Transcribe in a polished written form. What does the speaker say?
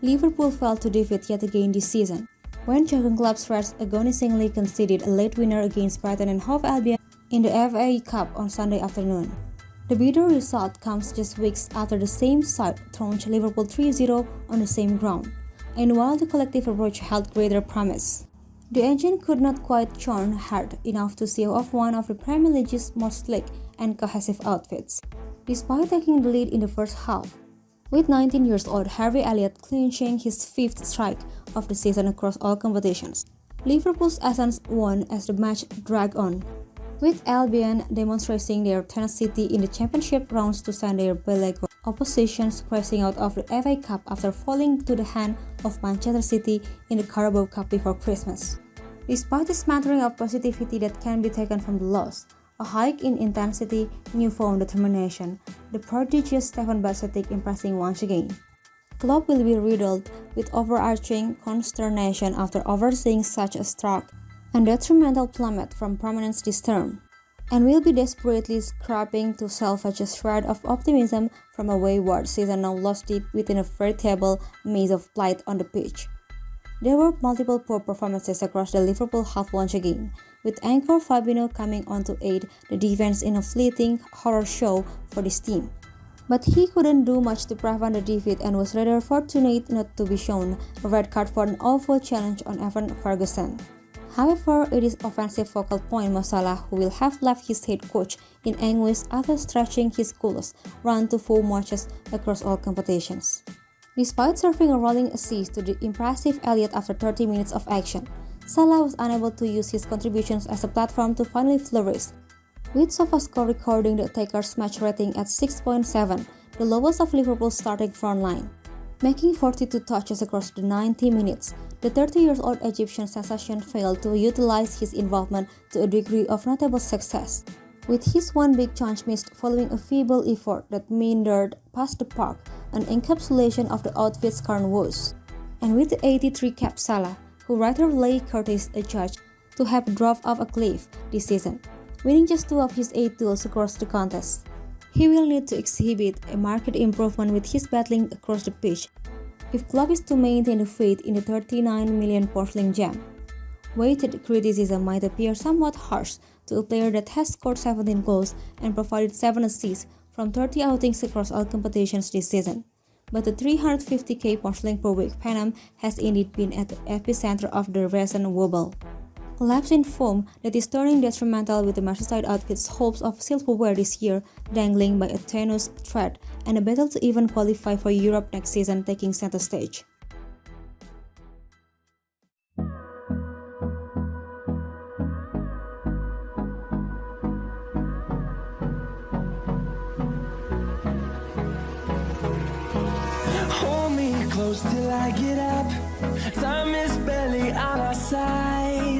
Liverpool fell to defeat yet again this season, when Jurgen Klopp's Reds agonisingly conceded a late winner against Brighton Hove Albion in the FA Cup on Sunday afternoon. The bitter result comes just weeks after the same side trounced Liverpool 3-0 on the same ground, and while the collective approach held greater promise, the engine could not quite churn hard enough to seal off one of the Premier League's most sleek and cohesive outfits, despite taking the lead in the first half, with 19-year-old Harvey Elliott clinching his fifth strike of the season across all competitions. Liverpool's essence won as the match dragged on, with Albion demonstrating their tenacity in the championship rounds to send their beleaguered oppositions crashing out of the FA Cup after falling to the hand of Manchester City in the Carabao Cup before Christmas. Despite the smattering of positivity that can be taken from the loss, a hike in intensity, newfound determination, the prodigious Stefan Bacetic impressing once again. Klopp will be riddled with overarching consternation after overseeing such a stark and detrimental plummet from prominence this term, and will be desperately scrapping to salvage a shred of optimism from a wayward season now lost deep within a veritable maze of plight on the pitch. There were multiple poor performances across the Liverpool half once again, with anchor FABINHO coming on to aid the defense in a fleeting horror show for this team. But he couldn't do much to prevent the defeat and was rather fortunate not to be shown a red card for an awful challenge on Evan Ferguson. However, it is offensive focal point Mo Salah who will have left his head coach in anguish after stretching his coolest run to 4 matches across all competitions. Despite serving a rolling assist to the impressive Elliott after 30 minutes of action, Salah was unable to use his contributions as a platform to finally flourish, with SofaScore recording the attacker's match rating at 6.7, the lowest of Liverpool's starting front line. Making 42 touches across the 90 minutes, the 30-year-old Egyptian sensation failed to utilize his involvement to a degree of notable success, with his one big chance missed following a feeble effort that meandered past the park, an encapsulation of the outfit's current woes. And with the 83-capped Salah, who rather lay Curtis adjudged to have dropped off a cliff this season, winning just 2 of his 8 duels across the contest. He will need to exhibit a marked improvement with his battling across the pitch if Klopp is to maintain the faith in the £39 million porcelain gem. Weighted criticism might appear somewhat harsh to a player that has scored 17 goals and provided 7 assists from 30 outings across all competitions this season, but the 350k porcelain per week Panam has indeed been at the epicenter of the recent wobble. A lapse in form that is turning detrimental, with the Merseyside outfit's hopes of silverware this year dangling by a tenuous thread, and a battle to even qualify for Europe next season taking center stage. Hold me close till I get up. Time is barely on our side.